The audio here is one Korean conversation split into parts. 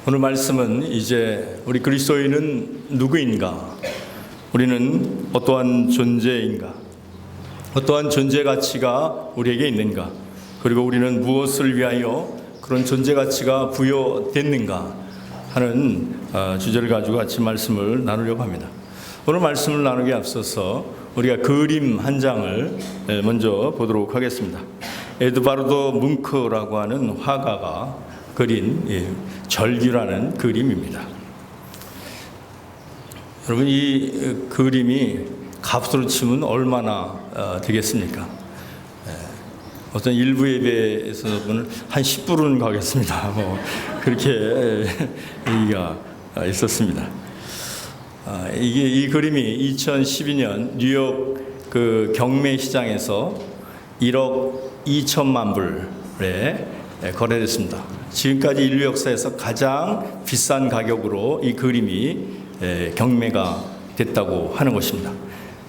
오늘 말씀은 이제 우리 그리스도인은 누구인가? 우리는 어떠한 존재인가? 어떠한 존재 가치가 우리에게 있는가? 그리고 우리는 무엇을 위하여 그런 존재 가치가 부여됐는가 하는 주제를 가지고 같이 말씀을 나누려고 합니다. 오늘 말씀을 나누기에 앞서서 우리가 그림 한 장을 먼저 보도록 하겠습니다. 에드바르도 뭉크라고 하는 화가가 그린 절규라는 그림입니다. 여러분, 이 그림이 값으로 치면 얼마나 되겠습니까? 어떤 일부 예배에서는 한 10불은 가겠습니다. 그렇게 얘기가 있었습니다. 이 그림이 2012년 뉴욕 그 경매 시장에서 1억 2천만 불에 거래됐습니다. 지금까지 인류 역사에서 가장 비싼 가격으로 이 그림이 경매가 됐다고 하는 것입니다.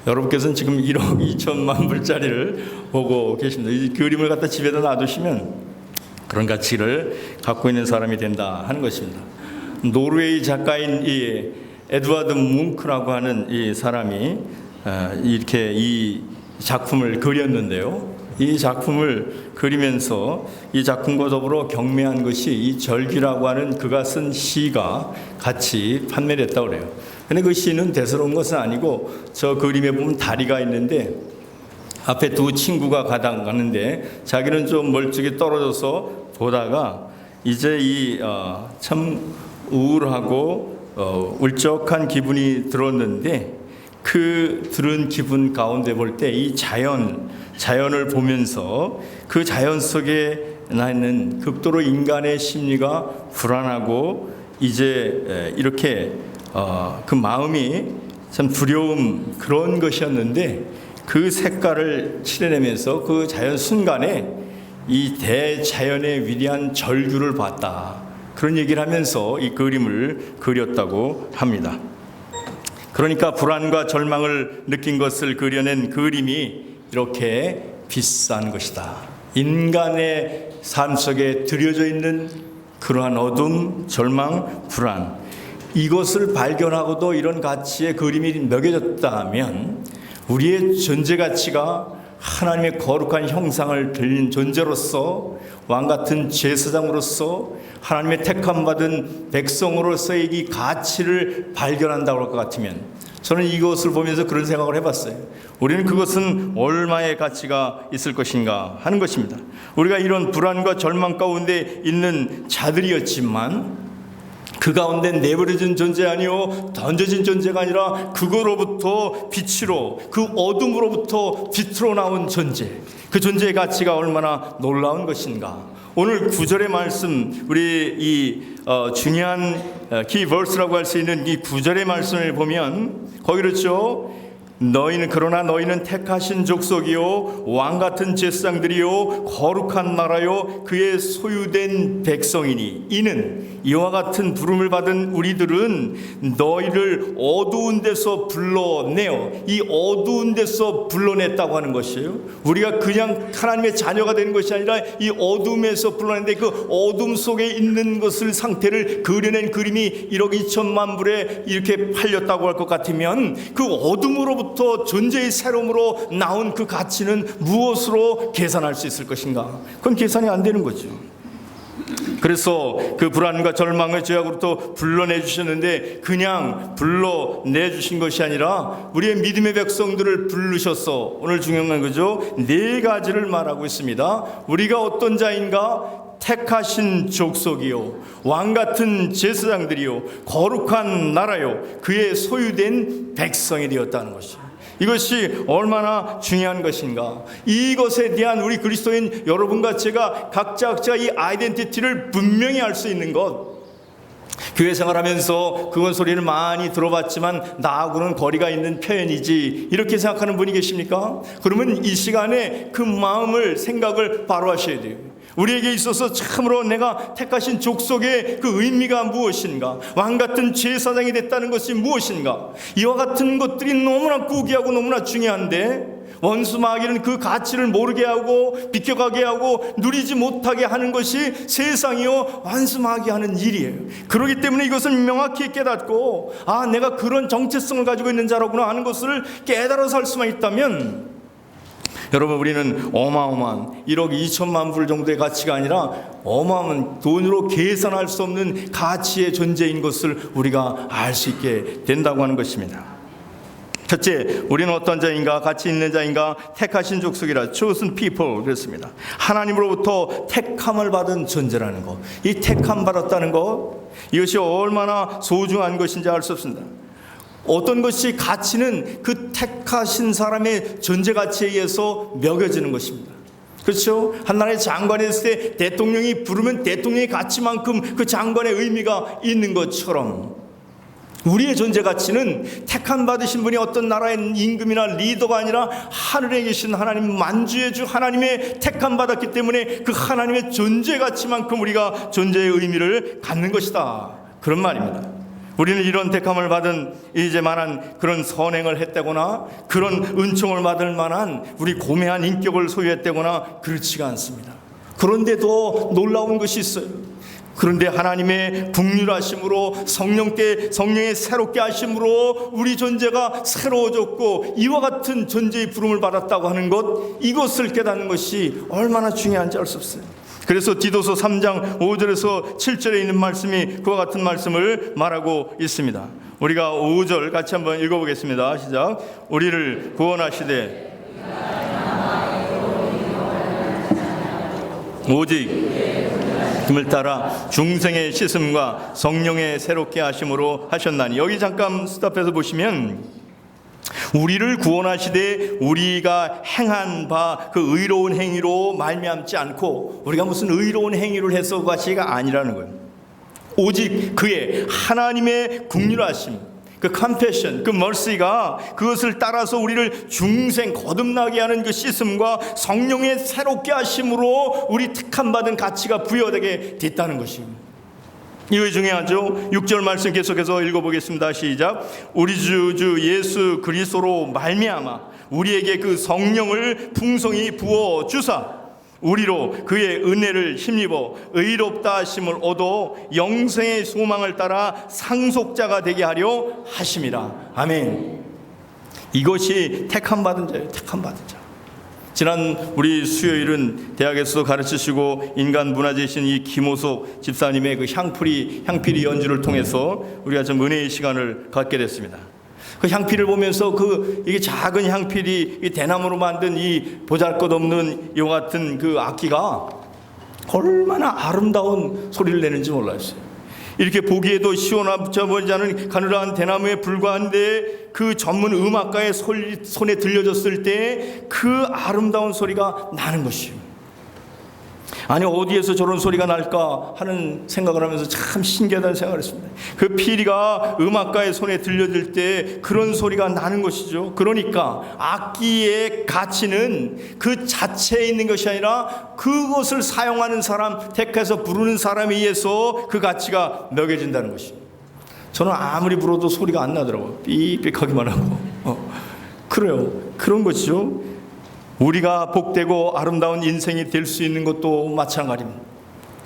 여러분께서는 지금 1억 2천만 불짜리를 보고 계십니다. 이 그림을 갖다 집에다 놔두시면 그런 가치를 갖고 있는 사람이 된다 하는 것입니다. 노르웨이 작가인 이 에드와드 뭉크라고 하는 이 사람이 이렇게 이 작품을 그렸는데요. 이 작품을 그리면서 이 작품과 더불어 경매한 것이 이 절규라고 하는 그가 쓴 시가 같이 판매를 했다고 그래요. 근데 그 시는 대수로운 것은 아니고 저 그림에 보면 다리가 있는데 앞에 두 친구가 가는데 자기는 좀 멀찍이 떨어져서 보다가 이제 이 참 우울하고 울적한 기분이 들었는데 그 들은 기분 가운데 볼 때 이 자연을 보면서 그 자연 속에 나 있는 극도로 인간의 심리가 불안하고 이제 이렇게 그 마음이 참 두려움 그런 것이었는데 그 색깔을 칠해내면서 그 자연 순간에 이 대자연의 위대한 절규를 봤다. 그런 얘기를 하면서 이 그림을 그렸다고 합니다. 그러니까 불안과 절망을 느낀 것을 그려낸 그림이 이렇게 비싼 것이다. 인간의 삶 속에 들여져 있는 그러한 어둠, 절망, 불안, 이것을 발견하고도 이런 가치의 그림이 매겨졌다면 우리의 존재 가치가 하나님의 거룩한 형상을 들린 존재로서 왕같은 제사장으로서 하나님의 택함받은 백성으로서의 이 가치를 발견한다고 할 것 같으면 저는 이것을 보면서 그런 생각을 해봤어요. 우리는 그것은 얼마의 가치가 있을 것인가 하는 것입니다. 우리가 이런 불안과 절망 가운데 있는 자들이었지만 그 가운데 내버려진 존재 아니요 던져진 존재가 아니라 그거로부터 빛으로 그 어둠으로부터 빛으로 나온 존재, 그 존재의 가치가 얼마나 놀라운 것인가. 오늘 9절의 말씀, 우리 이 중요한 키버스라고 할 수 있는 이 9절의 말씀을 보면 거기 그렇죠. 그러나 너희는 택하신 족속이요 왕같은 제사장들이요 거룩한 나라요 그의 소유된 백성이니 이는 이와 같은 부름을 받은 우리들은 너희를 어두운 데서 불러내어 이 어두운 데서 불러냈다고 하는 것이에요. 우리가 그냥 하나님의 자녀가 되는 것이 아니라 이 어둠에서 불러냈는데 그 어둠 속에 있는 것을 상태를 그려낸 그림이 1억 2천만 불에 이렇게 팔렸다고 할 것 같으면 그 어둠으로부터 존재의 새로움으로 나온 그 가치는 무엇으로 계산할 수 있을 것인가? 그건 계산이 안 되는 거죠. 그래서 그 불안과 절망의 죄악으로부터 불러내 주셨는데 그냥 불러내 주신 것이 아니라 우리의 믿음의 백성들을 부르셔서 오늘 중요한 거죠. 4가지를 말하고 있습니다. 우리가 어떤 자인가? 택하신 족속이요 왕같은 제사장들이요 거룩한 나라요 그의 소유된 백성이 되었다는 것이에요. 이것이 얼마나 중요한 것인가. 이것에 대한 우리 그리스도인 여러분과 제가 각자 이 아이덴티티를 분명히 알 수 있는 것. 교회 생활하면서 그건 소리를 많이 들어봤지만 나하고는 거리가 있는 표현이지 이렇게 생각하는 분이 계십니까? 그러면 이 시간에 그 마음을 생각을 바로 하셔야 돼요. 우리에게 있어서 참으로 내가 택하신 족속의 그 의미가 무엇인가, 왕같은 제사장이 됐다는 것이 무엇인가, 이와 같은 것들이 너무나 구기하고 너무나 중요한데 원수 마귀는 그 가치를 모르게 하고 비껴가게 하고 누리지 못하게 하는 것이 세상이요 원수 마귀 하는 일이에요. 그렇기 때문에 이것을 명확히 깨닫고 내가 그런 정체성을 가지고 있는 자라구나 하는 것을 깨달아 살 수만 있다면, 여러분, 우리는 어마어마한 1억 2천만 불 정도의 가치가 아니라 어마어마한 돈으로 계산할 수 없는 가치의 존재인 것을 우리가 알 수 있게 된다고 하는 것입니다. 첫째, 우리는 어떤 자인가? 가치 있는 자인가? 택하신 족속이라, chosen people 그랬습니다. 하나님으로부터 택함을 받은 존재라는 것, 이 택함 받았다는 것, 이것이 얼마나 소중한 것인지 알 수 없습니다. 어떤 것이 가치는 그 택하신 사람의 존재 가치에 의해서 매겨지는 것입니다. 그렇죠? 한 나라의 장관이 있을 때 대통령이 부르면 대통령의 가치만큼 그 장관의 의미가 있는 것처럼, 우리의 존재 가치는 택함 받으신 분이 어떤 나라의 임금이나 리더가 아니라 하늘에 계신 하나님, 만주의 주 하나님의 택함 받았기 때문에 그 하나님의 존재 가치만큼 우리가 존재의 의미를 갖는 것이다, 그런 말입니다. 우리는 이런 택함을 받은 이제 만한 그런 선행을 했다거나 그런 은총을 받을 만한 우리 고매한 인격을 소유했다거나 그렇지가 않습니다. 그런데도 놀라운 것이 있어요. 그런데 하나님의 긍휼하심으로 성령의 새롭게 하심으로 우리 존재가 새로워졌고 이와 같은 존재의 부름을 받았다고 하는 것, 이것을 깨닫는 것이 얼마나 중요한지 알 수 없어요. 그래서 디도서 3장 5절에서 7절에 있는 말씀이 그와 같은 말씀을 말하고 있습니다. 우리가 5절 같이 한번 읽어보겠습니다. 시작. 우리를 구원하시되 오직 을 따라 중생의 씻음과 성령의 새롭게 하심으로 하셨나니. 여기 잠깐 스탑해서 보시면, 우리를 구원하시되 우리가 행한 바 그 의로운 행위로 말미암지 않고, 우리가 무슨 의로운 행위를 해서 가시가 아니라는 거예요. 오직 그의 하나님의 긍휼하심, 그 컴패션, 그 멀시가 그것을 따라서 우리를 중생 거듭나게 하는 그 씻음과 성령의 새롭게 하심으로 우리 택함받은 가치가 부여되게 됐다는 것입니다. 이거 중요하죠. 6절 말씀 계속해서 읽어보겠습니다. 시작. 우리 주 예수 그리스도로 말미암아 우리에게 그 성령을 풍성히 부어 주사 우리로 그의 은혜를 힘입어 의롭다 하심을 얻어 영생의 소망을 따라 상속자가 되게 하려 하심이라. 아멘. 이것이 택함받은 자예요. 택함받은 자. 지난 우리 수요일은 대학에서도 가르치시고 인간 문화재이신 이 김호석 집사님의 그 향필이 연주를 통해서 우리가 좀 은혜의 시간을 갖게 됐습니다. 그 향필을 보면서 이게 작은 향필이 이 대나무로 만든 이 보잘것없는 이와 같은 그 악기가 얼마나 아름다운 소리를 내는지 몰랐어요. 이렇게 보기에도 시원하지 않은 가느다란 대나무에 불과한데 그 전문 음악가의 손에 들려졌을 때 그 아름다운 소리가 나는 것이에요. 아니, 어디에서 저런 소리가 날까 하는 생각을 하면서 참 신기하다는 생각을 했습니다. 그 피리가 음악가의 손에 들려질 때 그런 소리가 나는 것이죠. 그러니까 악기의 가치는 그 자체에 있는 것이 아니라 그것을 사용하는 사람, 택해서 부르는 사람에 의해서 그 가치가 매겨진다는 것입니다. 저는 아무리 불어도 소리가 안 나더라고요. 삑삑하기만 하고. 그래요. 그런 것이죠. 우리가 복되고 아름다운 인생이 될 수 있는 것도 마찬가지입니다.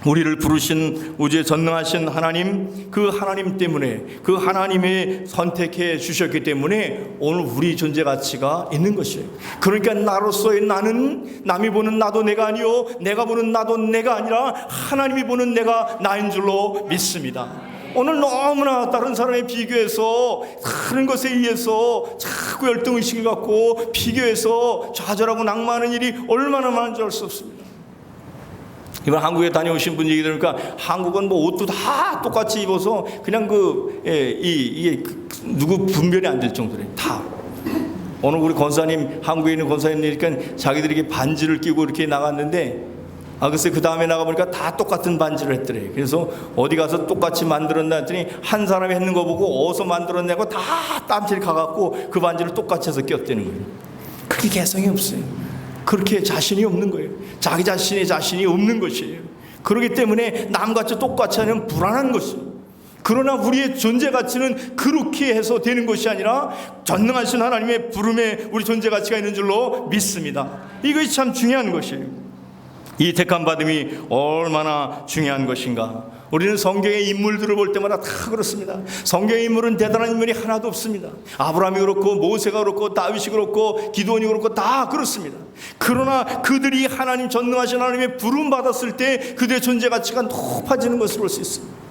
우리를 부르신 우주에 전능하신 하나님, 그 하나님 때문에, 그 하나님이 선택해 주셨기 때문에 오늘 우리 존재 가치가 있는 것이에요. 그러니까 나로서의 나는, 남이 보는 나도 내가 아니요 내가 보는 나도 내가 아니라 하나님이 보는 내가 나인 줄로 믿습니다. 오늘 너무나 다른 사람에 비교해서 다른 것에 의해서 자꾸 열등의식을 갖고 비교해서 좌절하고 낙마하는 일이 얼마나 많은 줄 알 수 없습니다. 이번 한국에 다녀오신 분 얘기 들으니까 한국은 뭐 옷도 다 똑같이 입어서 그냥 이게 누구 분별이 안 될 정도래. 다. 오늘 우리 권사님, 한국에 있는 권사님이니까 자기들이 반지를 끼고 이렇게 나갔는데, 글쎄 그 다음에 나가보니까 다 똑같은 반지를 했더래. 그래서 어디 가서 똑같이 만들었나 했더니 한 사람이 했는 거 보고 어디서 만들었냐고 다 땀칠 가갖고 그 반지를 똑같이 해서 꼈다는 거예요. 그렇게 개성이 없어요. 그렇게 자신이 없는 거예요. 자기 자신이 없는 것이에요. 그렇기 때문에 남같이 똑같이 하면 불안한 것이에요. 그러나 우리의 존재 가치는 그렇게 해서 되는 것이 아니라 전능하신 하나님의 부름에 우리 존재 가치가 있는 줄로 믿습니다. 이것이 참 중요한 것이에요. 이 택함 받음이 얼마나 중요한 것인가. 우리는 성경의 인물들을 볼 때마다 다 그렇습니다. 성경의 인물은 대단한 인물이 하나도 없습니다. 아브라함이 그렇고 모세가 그렇고 다윗이 그렇고 기드온이 그렇고 다 그렇습니다. 그러나 그들이 하나님 전능하신 하나님의 부름 받았을 때 그들의 존재 가치가 높아지는 것을 볼 수 있습니다.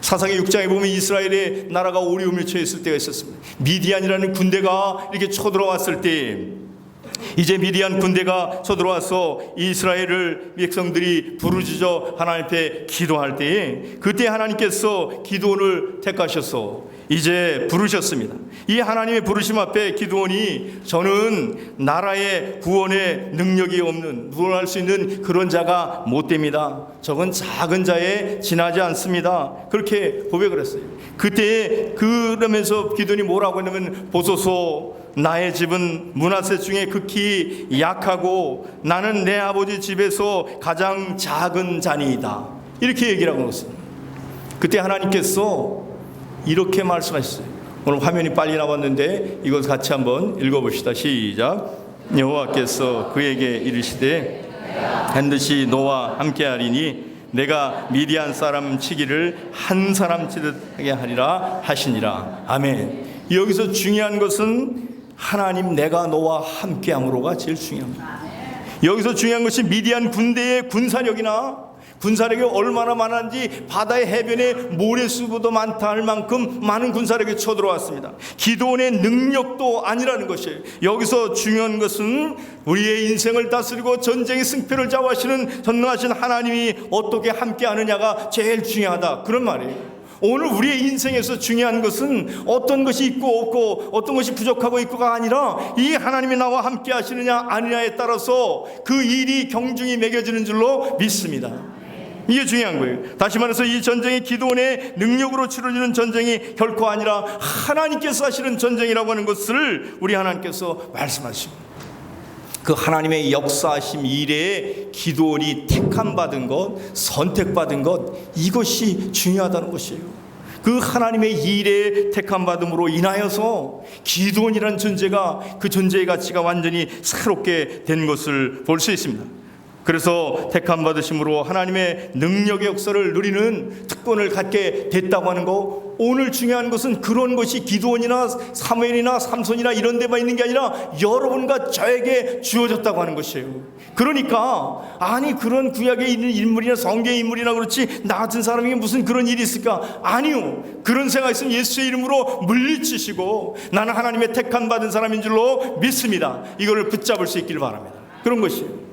사사기 6장에 보면 이스라엘의 나라가 어려움에 처했을 때가 있었습니다. 미디안이라는 군대가 이렇게 쳐들어왔을 때 이제 미디안 군대가 쳐들어와서 이스라엘을 백성들이 부르짖어 하나님 앞에 기도할 때에 그때 하나님께서 기드온을 택하셔서 이제 부르셨습니다. 이 하나님의 부르심 앞에 기드온이 저는 나라의 구원의 능력이 없는 구원할 수 있는 그런 자가 못 됩니다. 저건 작은 자에 지나지 않습니다. 그렇게 고백을 했어요. 그때 그러면서 기드온이 뭐라고 했냐면 보소서 나의 집은 므낫세 중에 극히 약하고 나는 내 아버지 집에서 가장 작은 자니이다. 이렇게 얘기를 하고 있습니다. 그때 하나님께서 이렇게 말씀하셨어요. 오늘 화면이 빨리 나왔는데 이것 같이 한번 읽어봅시다. 시작. 여호와께서 그에게 이르시되 반드시 너와 함께하리니 내가 미디안 사람 치기를 한 사람 치듯 하게 하리라 하시니라. 아멘. 여기서 중요한 것은 하나님 내가 너와 함께함으로가 제일 중요합니다. 여기서 중요한 것이 미디안 군대의 군사력이 얼마나 많은지 바다의 해변에 모래수보다 많다 할 만큼 많은 군사력이 쳐들어왔습니다. 기드온의 능력도 아니라는 것이에요. 여기서 중요한 것은 우리의 인생을 다스리고 전쟁의 승패를 좌우하시는 전능하신 하나님이 어떻게 함께하느냐가 제일 중요하다, 그런 말이에요. 오늘 우리의 인생에서 중요한 것은 어떤 것이 있고 없고 어떤 것이 부족하고 있고가 아니라 이 하나님이 나와 함께 하시느냐 아니냐에 따라서 그 일이 경중이 매겨지는 줄로 믿습니다. 이게 중요한 거예요. 다시 말해서 이 전쟁이 기드온의 능력으로 치러지는 전쟁이 결코 아니라 하나님께서 하시는 전쟁이라고 하는 것을 우리 하나님께서 말씀하십니다. 그 하나님의 역사하심 이래에 기드온이 택함받은 것, 선택받은 것, 이것이 중요하다는 것이에요. 그 하나님의 일에 택함받음으로 인하여서 기드온이라는 존재가 그 존재의 가치가 완전히 새롭게 된 것을 볼 수 있습니다. 그래서 택함 받으심으로 하나님의 능력의 역사를 누리는 특권을 갖게 됐다고 하는 거, 오늘 중요한 것은 그런 것이 기드온이나 사무엘이나 삼손이나 이런 데만 있는 게 아니라 여러분과 저에게 주어졌다고 하는 것이에요. 그러니까 아니 그런 구약에 있는 인물이나 성경의 인물이나 그렇지 나 같은 사람에게 무슨 그런 일이 있을까? 아니요. 그런 생각이 있으면 예수의 이름으로 물리치시고 나는 하나님의 택함 받은 사람인 줄로 믿습니다. 이거를 붙잡을 수 있기를 바랍니다. 그런 것이에요.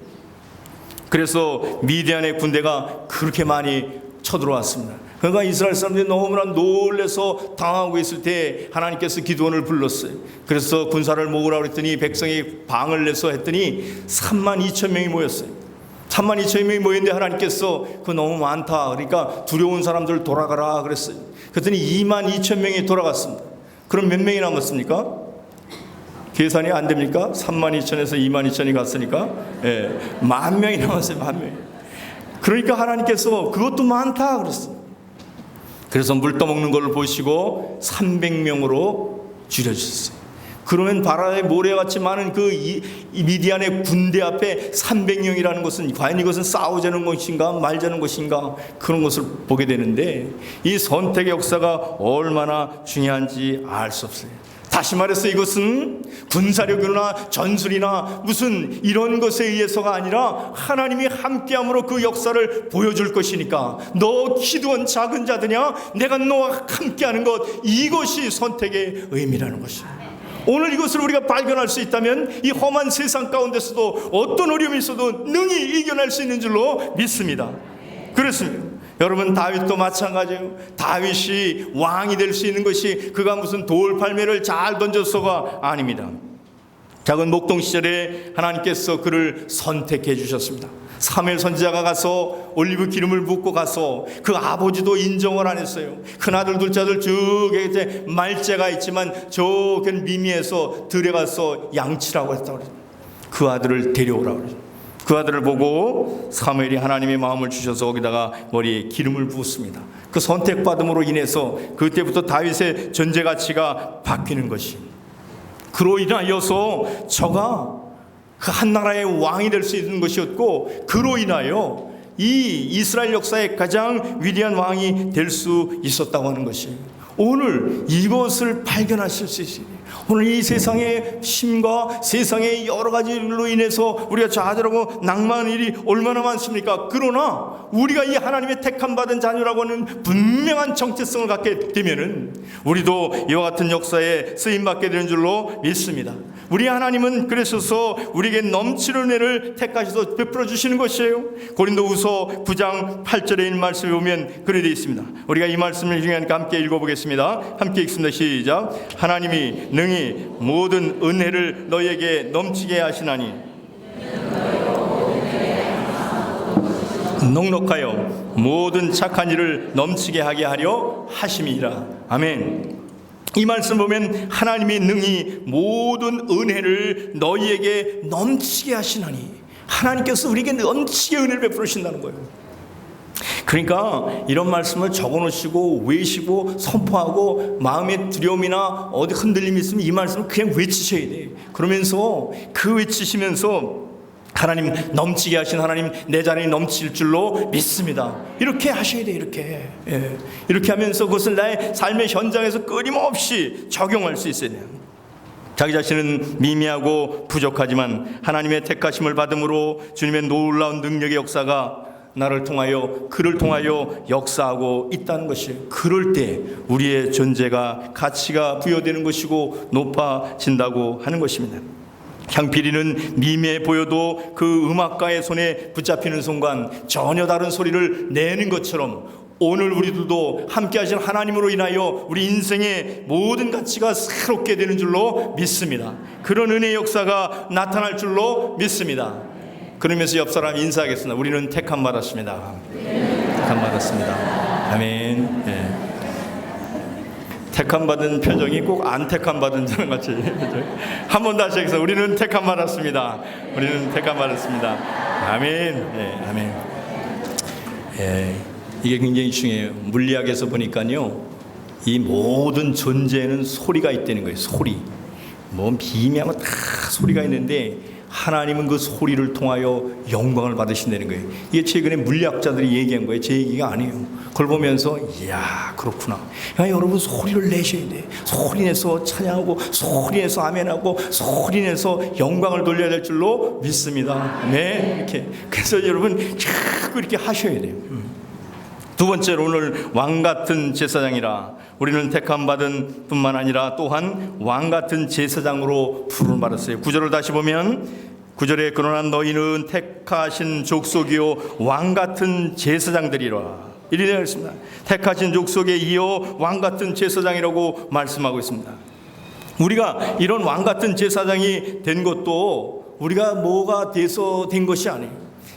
그래서 미디안의 군대가 그렇게 많이 쳐들어왔습니다. 그러니까 이스라엘 사람들이 너무나 놀라서 당하고 있을 때 하나님께서 기드온을 불렀어요. 그래서 군사를 모으라고 했더니 백성이 방을 내서 했더니 32,000명이 모였어요. 32,000명이 모였는데 하나님께서 그거 너무 많다, 그러니까 두려운 사람들 돌아가라 그랬어요. 그랬더니 22,000명이 돌아갔습니다. 그럼 몇 명이 남았습니까? 계산이 안 됩니까? 32,000에서 22,000이 갔으니까 10,000명이 남았어요. 10,000명. 그러니까 하나님께서 그것도 많다 그랬어요. 그래서 물 떠먹는 걸 보시고 300명으로 줄여주셨어요. 그러면 바다의 모래같이 많은 그 미디안의 군대 앞에 300명이라는 것은 과연 이것은 싸우자는 것인가 말자는 것인가, 그런 것을 보게 되는데 이 선택의 역사가 얼마나 중요한지 알 수 없어요. 다시 말해서 이것은 군사력이나 전술이나 무슨 이런 것에 의해서가 아니라 하나님이 함께함으로 그 역사를 보여줄 것이니까, 너 기드온 작은 자드냐? 내가 너와 함께하는 것, 이것이 선택의 의미라는 것이에요. 오늘 이것을 우리가 발견할 수 있다면 이 험한 세상 가운데서도 어떤 어려움이 있어도 능히 이겨낼 수 있는 줄로 믿습니다. 그렇습니다. 여러분, 다윗도 마찬가지예요. 다윗이 왕이 될 수 있는 것이 그가 무슨 돌팔매를 잘 던져서가 아닙니다. 작은 목동 시절에 하나님께서 그를 선택해 주셨습니다. 사무엘 선지자가 가서 올리브 기름을 붓고 가서 그 아버지도 인정을 안 했어요. 큰아들 둘째아들 저기 말째가 있지만 저긴 미미에서 들에 가서 양치라고 했다고 그랬어요. 그 아들을 데려오라고 그랬어요. 그 아들을 보고 사무엘이 하나님의 마음을 주셔서 거기다가 머리에 기름을 부었습니다. 그 선택받음으로 인해서 그때부터 다윗의 전제 가치가 바뀌는 것이, 그로 인하여서 저가 그 한 나라의 왕이 될 수 있는 것이었고, 그로 인하여 이 이스라엘 역사의 가장 위대한 왕이 될 수 있었다고 하는 것이, 오늘 이것을 발견하실 수 있어요. 오늘 이 세상의 힘과 세상의 여러 가지 일로 인해서 우리가 좌절하고 낭만한 일이 얼마나 많습니까? 그러나 우리가 이 하나님의 택함 받은 자녀라고 하는 분명한 정체성을 갖게 되면은 우리도 이와 같은 역사에 쓰임받게 되는 줄로 믿습니다. 우리 하나님은 그러셔서 우리에게 넘치는 은혜를 택하셔서 베풀어 주시는 것이에요. 고린도후서 9장 8절에 있는 말씀에 보면 그렇게 되어 있습니다. 우리가 이 말씀을 중요하니까 함께 읽어보겠습니다. 함께 읽습니다. 시작. 하나님이 능히 모든 은혜를 너희에게 넘치게 하시나니 넉넉하여 모든 착한 일을 넘치게 하게 하려 하심이라. 아멘. 이 말씀 보면 하나님이 능히 모든 은혜를 너희에게 넘치게 하시나니, 하나님께서 우리에게 넘치게 은혜를 베풀어 주신다는 거예요. 그러니까 이런 말씀을 적어놓으시고 외시고 선포하고 마음의 두려움이나 어디 흔들림이 있으면 이 말씀을 그냥 외치셔야 돼. 그러면서 그 외치시면서 하나님 넘치게 하신 하나님 내 자랑이 넘칠 줄로 믿습니다. 이렇게 하셔야 돼. 이렇게 이렇게 하면서 그것을 나의 삶의 현장에서 끊임없이 적용할 수 있어야 돼요. 자기 자신은 미미하고 부족하지만 하나님의 택하심을 받음으로 주님의 놀라운 능력의 역사가 나를 통하여 그를 통하여 역사하고 있다는 것이에요. 그럴 때 우리의 존재가 가치가 부여되는 것이고 높아진다고 하는 것입니다. 향피리는 미미해 보여도 그 음악가의 손에 붙잡히는 순간 전혀 다른 소리를 내는 것처럼 오늘 우리들도 함께 하신 하나님으로 인하여 우리 인생의 모든 가치가 새롭게 되는 줄로 믿습니다. 그런 은혜의 역사가 나타날 줄로 믿습니다. 그러면서 옆 사람 인사하겠습니다. 우리는 택함 받았습니다. 택함 받았습니다. 아멘. 네. 택함 받은 표정이 꼭 안 택함 받은 사람 같이 한 번 다시 해서 우리는 택함 받았습니다. 우리는 택함 받았습니다. 아멘. 네, 아멘. 예, 이게 굉장히 중요해요. 물리학에서 보니까요, 이 모든 존재에는 소리가 있다는 거예요. 소리. 뭐 미미한 거 다 소리가 있는데 하나님은 그 소리를 통하여 영광을 받으신다는 거예요. 이게 최근에 물리학자들이 얘기한 거예요. 제 얘기가 아니에요. 그걸 보면서 이야 그렇구나. 야, 여러분 소리를 내셔야 돼. 소리 내서 찬양하고 소리 내서 아멘하고 소리 내서 영광을 돌려야 될 줄로 믿습니다. 네, 이렇게. 그래서 여러분 자꾸 이렇게 하셔야 돼요. 두 번째로 오늘 왕같은 제사장이라, 우리는 택함 받은 뿐만 아니라 또한 왕같은 제사장으로 부름을 받았어요. 9절을 다시 보면 9절에 그러나 너희는 택하신 족속이요 왕같은 제사장들이라 이리 되어 있습니다. 택하신 족속에 이어 왕같은 제사장이라고 말씀하고 있습니다. 우리가 이런 왕같은 제사장이 된 것도 우리가 뭐가 돼서 된 것이 아니에요.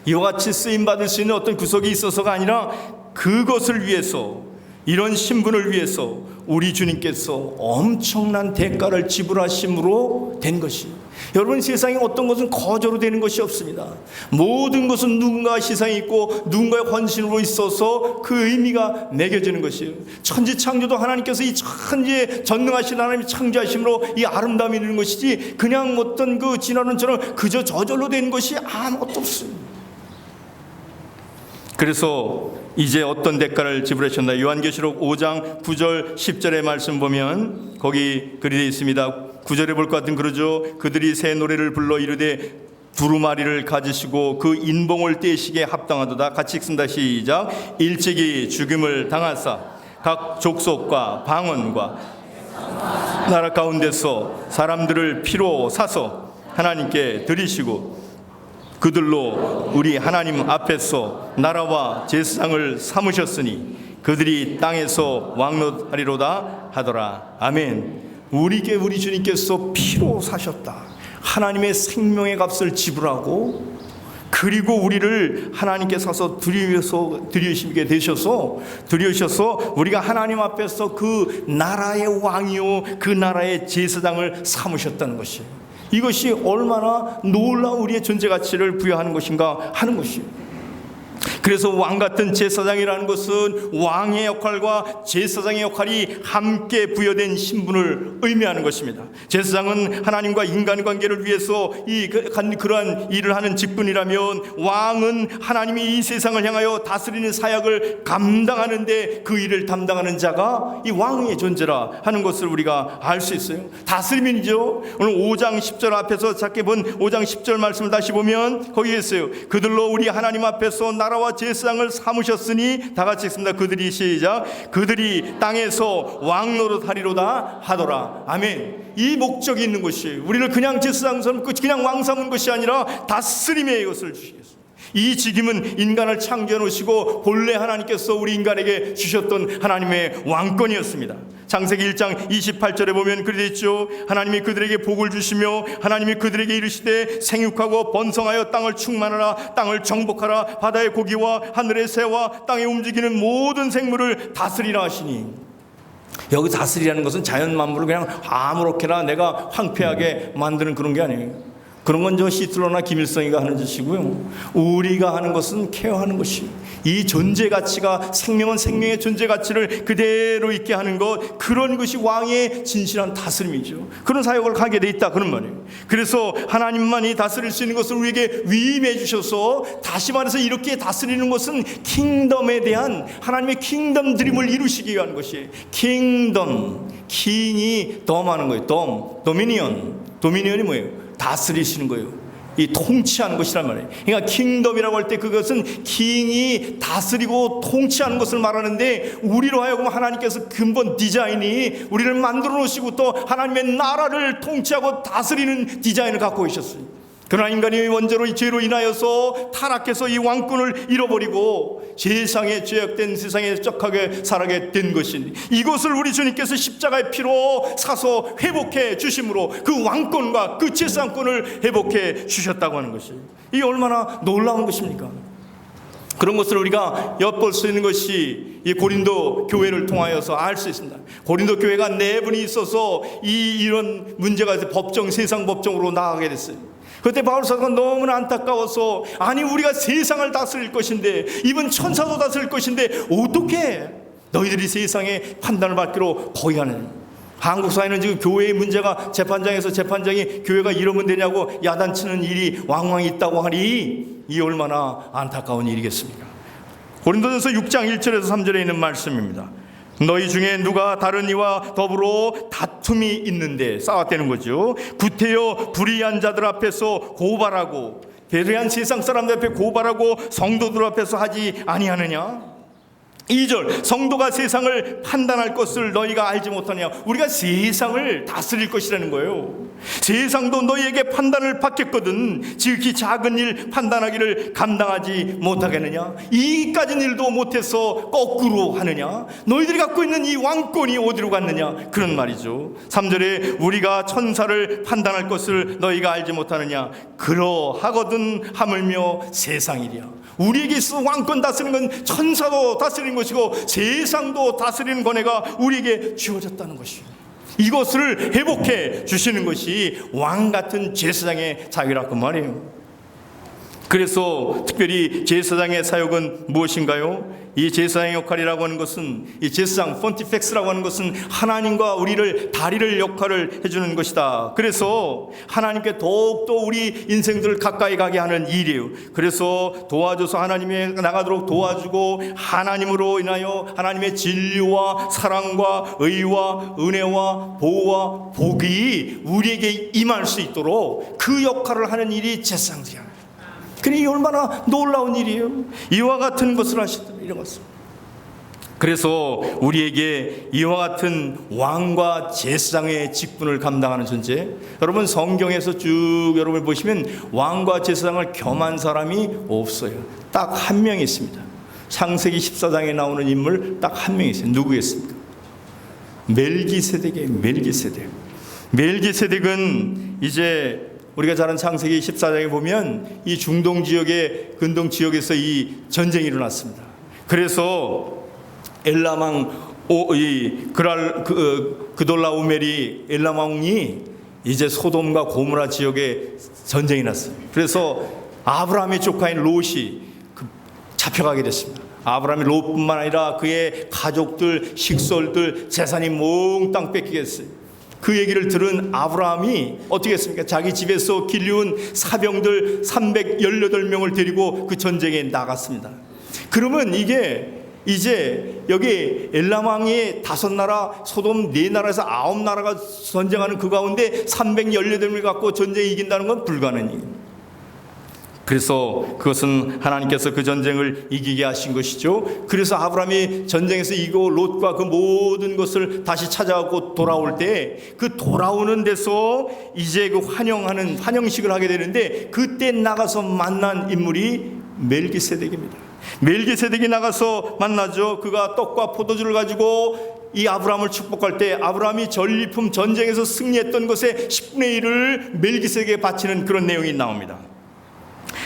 이와 같이 쓰임받을 수 있는 어떤 구석이 있어서가 아니라 그것을 위해서, 이런 신분을 위해서 우리 주님께서 엄청난 대가를 지불하심으로 된 것이, 여러분 세상에 어떤 것은 거저로 되는 것이 없습니다. 모든 것은 누군가의 희생이 있고 누군가의 헌신으로 있어서 그 의미가 매겨지는 것이에요. 천지창조도 하나님께서 이 천지에 전능하신 하나님이 창조하심으로 이 아름다움이 있는 것이지 그냥 어떤 그 진화론처럼 그저 저절로 되는 것이 아무것도 없습니다. 그래서 이제 어떤 대가를 지불하셨나? 요한계시록 5장 9절 10절의 말씀 보면 거기 글이 되어 있습니다. 9절에 볼 것 같은 그러죠. 그들이 새 노래를 불러 이르되 두루마리를 가지시고 그 인봉을 떼시기에 합당하도다. 같이 읽습니다. 시작. 일찍이 죽임을 당하사 각 족속과 방언과 나라 가운데서 사람들을 피로 사서 하나님께 드리시고 그들로 우리 하나님 앞에서 나라와 제사장을 삼으셨으니 그들이 땅에서 왕노하리로다 하더라. 아멘. 우리에게 우리 주님께서 피로 사셨다. 하나님의 생명의 값을 지불하고 그리고 우리를 하나님께 사서 들여시게 되셔서 우리가 하나님 앞에서 그 나라의 왕이요 그 나라의 제사장을 삼으셨다는 것이에요. 이것이 얼마나 놀라운 우리의 존재 가치를 부여하는 것인가 하는 것이에요. 그래서 왕 같은 제사장이라는 것은 왕의 역할과 제사장의 역할이 함께 부여된 신분을 의미하는 것입니다. 제사장은 하나님과 인간 관계를 위해서 그러한 일을 하는 직분이라면, 왕은 하나님이 이 세상을 향하여 다스리는 사역을 감당하는데 그 일을 담당하는 자가 이 왕의 존재라 하는 것을 우리가 알 수 있어요. 다스림이죠. 오늘 5장 10절 앞에서 작게 본 5장 10절 말씀을 다시 보면 거기에 있어요. 그들로 우리 하나님 앞에서 나라와 제사장을 삼으셨으니, 다 같이 읽습니다. 그들이, 시작, 그들이 땅에서 왕 노릇하리로다 하더라. 아멘. 이 목적이 있는 것이에요. 우리를 그냥 제사장 삼고 그냥 왕 삼은 것이 아니라 다스림의 것을 주시겠습니다. 이 직임은 인간을 창조해 놓으시고 본래 하나님께서 우리 인간에게 주셨던 하나님의 왕권이었습니다. 창세기 1장 28절에 보면 그렇게 있죠. 하나님이 그들에게 복을 주시며 하나님이 그들에게 이르시되 생육하고 번성하여 땅을 충만하라, 땅을 정복하라, 바다의 고기와 하늘의 새와 땅에 움직이는 모든 생물을 다스리라 하시니, 여기 다스리라는 것은 자연 만물을 그냥 아무렇게나 내가 황폐하게 만드는 그런 게 아니에요. 그런 건 저 시틀러나 김일성이가 하는 짓이고요. 우리가 하는 것은 케어하는 것이, 이 존재 가치가, 생명은 생명의 존재 가치를 그대로 있게 하는 것, 그런 것이 왕의 진실한 다스림이죠. 그런 사역을 하게 돼 있다 그런 말이에요. 그래서 하나님만이 다스릴 수 있는 것을 우리에게 위임해 주셔서, 다시 말해서 이렇게 다스리는 것은 킹덤에 대한 하나님의 킹덤 드림을 이루시기 위한 것이에요. 킹덤, 킹이 덤하는 거예요. 도미니언이 뭐예요? 다스리시는 거예요. 이 통치하는 것이란 말이에요. 그러니까 킹덤이라고 할 때 그것은 킹이 다스리고 통치하는 것을 말하는데, 우리로 하여금 하나님께서 근본 디자인이 우리를 만들어 놓으시고 또 하나님의 나라를 통치하고 다스리는 디자인을 갖고 계셨어요. 그러나 인간이 원죄로 죄로 인하여서 타락해서 이 왕권을 잃어버리고 세상에 죄악된 세상에 쩍하게 살아게 된 것인, 이것을 우리 주님께서 십자가의 피로 사서 회복해 주심으로 그 왕권과 그 제사장권을 회복해 주셨다고 하는 것이, 이게 얼마나 놀라운 것입니까? 그런 것을 우리가 엿볼 수 있는 것이 이 고린도 교회를 통하여서 알 수 있습니다. 고린도 교회가 내분이 있어서 이런 문제가 세상 법정으로 나가게 됐어요. 그때 바울 사도가 너무나 안타까워서, 아니 우리가 세상을 다스릴 것인데, 이번 천사도 다스릴 것인데 어떻게 너희들이 세상의 판단을 받기로 거의하느냐. 한국 사회는 지금 교회의 문제가 재판장에서 재판장이 교회가 이러면 되냐고 야단치는 일이 왕왕 있다고 하니, 이 얼마나 안타까운 일이겠습니까? 고린도전서 6장 1절에서 3절에 있는 말씀입니다. 너희 중에 누가 다른 이와 더불어 다툼이 있는데, 싸웠다는 거죠. 구태여 불의한 자들 앞에서 고발하고, 배려한 세상 사람들 앞에 고발하고 성도들 앞에서 하지 아니하느냐. 2절, 성도가 세상을 판단할 것을 너희가 알지 못하냐. 우리가 세상을 다스릴 것이라는 거예요. 세상도 너희에게 판단을 받겠거든 지극히 작은 일 판단하기를 감당하지 못하겠느냐. 이까진 일도 못해서 거꾸로 하느냐. 너희들이 갖고 있는 이 왕권이 어디로 갔느냐, 그런 말이죠. 3절에 우리가 천사를 판단할 것을 너희가 알지 못하느냐. 그러하거든 하물며 세상이랴. 우리에게 있어 왕권 다스리는 건 천사도 다스리는 것이고 세상도 다스리는 권해가 우리에게 주어졌다는 것이에요. 이것을 회복해 주시는 것이 왕 같은 제사장의 사역이라고 말이에요. 그래서 특별히 제사장의 사역은 무엇인가요? 이 제사장의 역할이라고 하는 것은, 이 제사장 폰티펙스라고 하는 것은 하나님과 우리를 다리를 역할을 해주는 것이다. 그래서 하나님께 더욱더 우리 인생들을 가까이 가게 하는 일이에요. 그래서 도와줘서 하나님에 나가도록 도와주고, 하나님으로 인하여 하나님의 진리와 사랑과 의와 은혜와 보호와 복이 우리에게 임할 수 있도록 그 역할을 하는 일이 제사장들이야. 그러니 얼마나 놀라운 일이에요. 이와 같은 것을 하시더라, 이런 것을. 그래서 우리에게 이와 같은 왕과 제사장의 직분을 감당하는 존재, 여러분 성경에서 쭉 여러분 보시면 왕과 제사장을 겸한 사람이 없어요. 딱 한 명 있습니다. 창세기 14장에 나오는 인물 딱 한 명 있어요. 누구겠습니까? 멜기세덱이에요. 멜기세덱은 이제 우리가 잘 아는 창세기 14장에 보면 이 중동 지역의 근동 지역에서 이 전쟁이 일어났습니다. 그래서 엘람 왕 그돌라오멜이 엘람 왕이 이제 소돔과 고모라 지역에 전쟁이 났어요. 그래서 아브라함의 조카인 롯이 잡혀가게 됐습니다. 아브라함이 롯뿐만 아니라 그의 가족들, 식솔들, 재산이 몽땅 뺏기게 됐어요. 그 얘기를 들은 아브라함이 어떻게 했습니까? 자기 집에서 길리운 사병들 318명을 데리고 그 전쟁에 나갔습니다. 그러면 이게 이제 여기 엘람 왕이 5나라, 소돔 4나라에서 9나라가 전쟁하는 그 가운데 318명을 갖고 전쟁에 이긴다는 건 불가능한 일입니다. 그래서 그것은 하나님께서 그 전쟁을 이기게 하신 것이죠. 그래서 아브라함이 전쟁에서 이기고 롯과 그 모든 것을 다시 찾아가고 돌아올 때 그 돌아오는 데서 이제 그 환영식을 하게 되는데, 그때 나가서 만난 인물이 멜기세덱입니다. 멜기세덱이 나가서 만나죠. 그가 떡과 포도주를 가지고 이 아브라함을 축복할 때 아브라함이 전리품 전쟁에서 승리했던 것의 10분의 1을 멜기세덱에게 바치는 그런 내용이 나옵니다.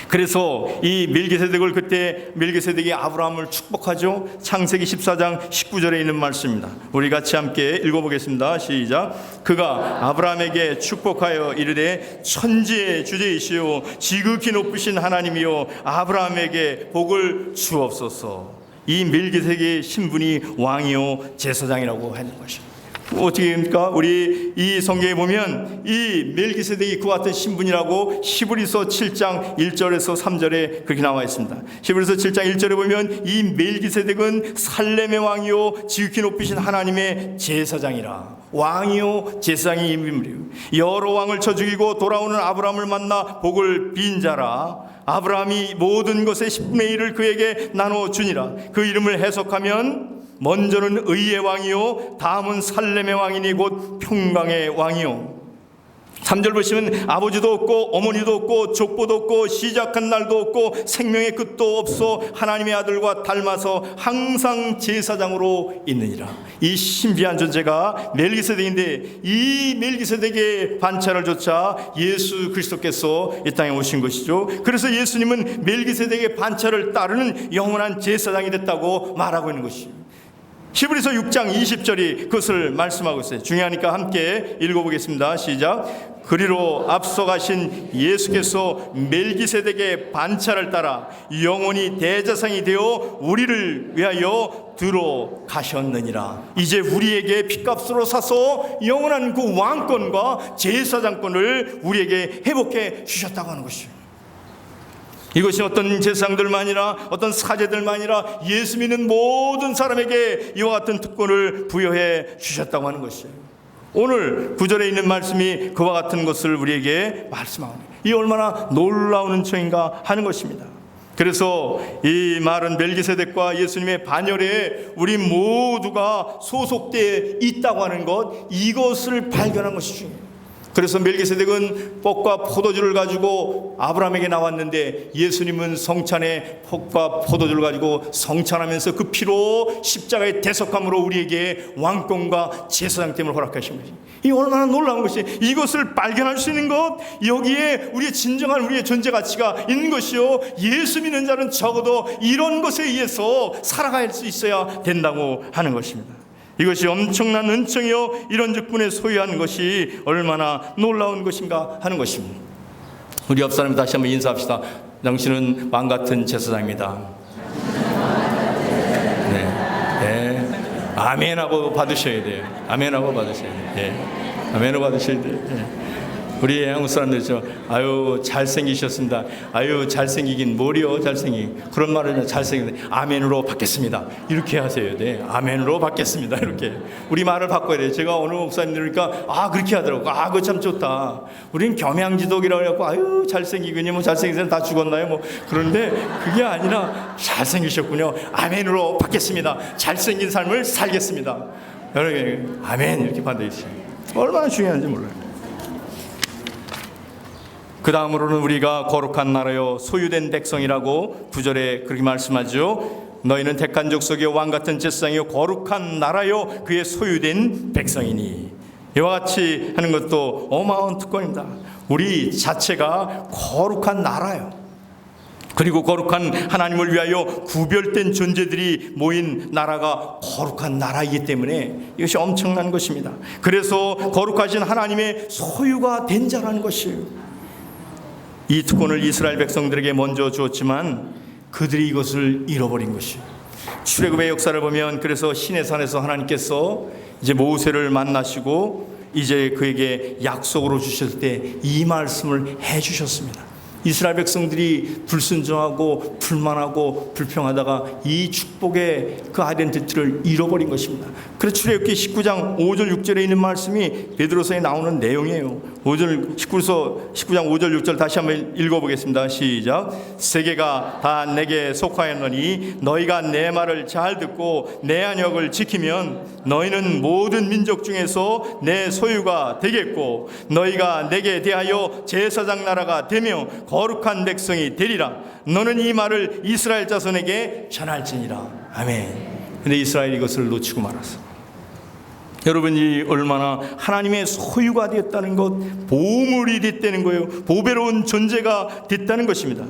그래서 이 멜기세덱을 그때 멜기세덱이 아브라함을 축복하죠. 창세기 14장 19절에 있는 말씀입니다. 우리 같이 함께 읽어보겠습니다. 시작. 그가 아브라함에게 축복하여 이르되 천지의 주제이시오 지극히 높으신 하나님이요 아브라함에게 복을 주옵소서. 이 멜기세덱의 신분이 왕이요 제사장이라고 하는 것입니다. 어떻게 됩니까? 우리 이 성경에 보면 이 멜기세덱이 그와 같은 신분이라고 히브리서 7장 1절에서 3절에 그렇게 나와 있습니다. 히브리서 7장 1절에 보면 이 멜기세덱은 살렘의 왕이요 지극히 높으신 하나님의 제사장이라. 왕이요 제사장이 인물이요 여러 왕을 쳐 죽이고 돌아오는 아브라함을 만나 복을 빈 자라. 아브라함이 모든 것의 10분의 1을 그에게 나눠주니라. 그 이름을 해석하면 먼저는 의의 왕이요 다음은 살렘의 왕이니 곧 평강의 왕이요. 3절 보시면 아버지도 없고 어머니도 없고 족보도 없고 시작한 날도 없고 생명의 끝도 없어 하나님의 아들과 닮아서 항상 제사장으로 있느니라. 이 신비한 존재가 멜기세덱인데 이 멜기세덱의 반차를 조차 예수 그리스도께서 이 땅에 오신 것이죠. 그래서 예수님은 멜기세덱의 반차를 따르는 영원한 제사장이 됐다고 말하고 있는 것이죠. 히브리서 6장 20절이 그것을 말씀하고 있어요. 중요하니까 함께 읽어보겠습니다. 시작. 그리로 앞서가신 예수께서 멜기세덱의 반차를 따라 영원히 대제사장이 되어 우리를 위하여 들어가셨느니라. 이제 우리에게 핏값으로 사서 영원한 그 왕권과 제사장권을 우리에게 회복해 주셨다고 하는 것이죠. 이것이 어떤 제사장들만이라 어떤 사제들만이라 예수 믿는 모든 사람에게 이와 같은 특권을 부여해 주셨다고 하는 것이에요. 오늘 구절에 있는 말씀이 그와 같은 것을 우리에게 말씀하고 이 얼마나 놀라운 은총인가 하는 것입니다. 그래서 이 말은 멜기세덱과 예수님의 반열에 우리 모두가 소속되어 있다고 하는 것, 이것을 발견한 것이 중요해요. 그래서 멜기세덱은 떡과 포도주를 가지고 아브라함에게 나왔는데 예수님은 성찬에 떡과 포도주를 가지고 성찬하면서 그 피로 십자가의 대속함으로 우리에게 왕권과 제사장됨을 허락하신 것이, 이 얼마나 놀라운 것이, 이것을 발견할 수 있는 것, 여기에 우리의 진정한 우리의 존재 가치가 있는 것이요, 예수 믿는 자는 적어도 이런 것에 의해서 살아갈 수 있어야 된다고 하는 것입니다. 이것이 엄청난 은총이요 이런 직분에 소유한 것이 얼마나 놀라운 것인가 하는 것입니다. 우리 옆 사람 다시 한번 인사합시다. 당신은 왕 같은 제사장입니다. 네, 네. 아멘하고 받으셔야 돼요. 아멘하고 받으셔야 돼요. 네. 아멘하고 받으셔야 돼요. 네. 우리 한국 사람들이죠. 아유 잘생기셨습니다. 아유 잘생기긴 뭐리요 잘생긴, 그런 말을 잘생긴 아멘으로 받겠습니다 이렇게 하세요. 네, 아멘으로 받겠습니다 이렇게 우리 말을 바꿔야 돼요. 제가 어느 목사님 들으니까 그렇게 하더라고. 그거 참 좋다. 우린 겸양지독이라고 해갖고 아유 잘생기군요, 뭐 잘생긴 사람 다 죽었나요, 뭐 그런데 그게 아니라 잘생기셨군요, 아멘으로 받겠습니다, 잘생긴 삶을 살겠습니다. 여러분 아멘 이렇게 받아 있어요. 얼마나 중요한지 몰라요. 그 다음으로는 우리가 거룩한 나라요 소유된 백성이라고 9절에 그렇게 말씀하죠. 너희는 택한 족속의 왕같은 제사장이요 거룩한 나라요 그의 소유된 백성이니. 이와 같이 하는 것도 어마어마한 특권입니다. 우리 자체가 거룩한 나라요. 그리고 거룩한 하나님을 위하여 구별된 존재들이 모인 나라가 거룩한 나라이기 때문에 이것이 엄청난 것입니다. 그래서 거룩하신 하나님의 소유가 된 자라는 것이에요. 이 특권을 이스라엘 백성들에게 먼저 주었지만 그들이 이것을 잃어버린 것이에요. 출애굽의 역사를 보면 그래서 시내산에서 하나님께서 이제 모세를 만나시고 이제 그에게 약속으로 주실 때 이 말씀을 해 주셨습니다. 이스라엘 백성들이 불순종하고 불만하고 불평하다가 이 축복의 그 아이덴티티를 잃어버린 것입니다. 그래서 출애굽기 19장 5절 6절에 있는 말씀이 베드로서에 나오는 내용이에요. 19장 5절 6절 다시 한번 읽어보겠습니다. 시작. 세계가 다 내게 속하였노니 너희가 내 말을 잘 듣고 내 안역을 지키면 너희는 모든 민족 중에서 내 소유가 되겠고 너희가 내게 대하여 제사장 나라가 되며 거룩한 백성이 되리라. 너는 이 말을 이스라엘 자손에게 전할지니라. 아멘. 근데 이스라엘이 이것을 놓치고 말았어. 여러분이 얼마나 하나님의 소유가 되었다는 것, 보물이 됐다는 거예요. 보배로운 존재가 됐다는 것입니다.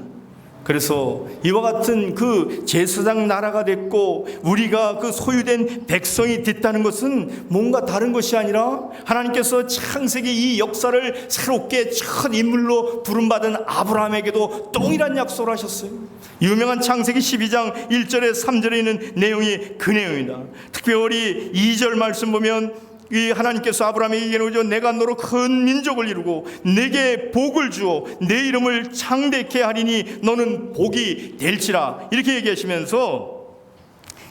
그래서 이와 같은 그 제사장 나라가 됐고 우리가 그 소유된 백성이 됐다는 것은 뭔가 다른 것이 아니라 하나님께서 창세기 이 역사를 새롭게 첫 인물로 부름받은 아브라함에게도 동일한 약속을 하셨어요. 유명한 창세기 12장 1절에 3절에 있는 내용이 그 내용입니다. 특별히 2절 말씀 보면 이 하나님께서 아브라함에게 이르시되 내가 너로 큰 민족을 이루고 내게 복을 주어 내 이름을 창대케 하리니 너는 복이 될지라 이렇게 얘기하시면서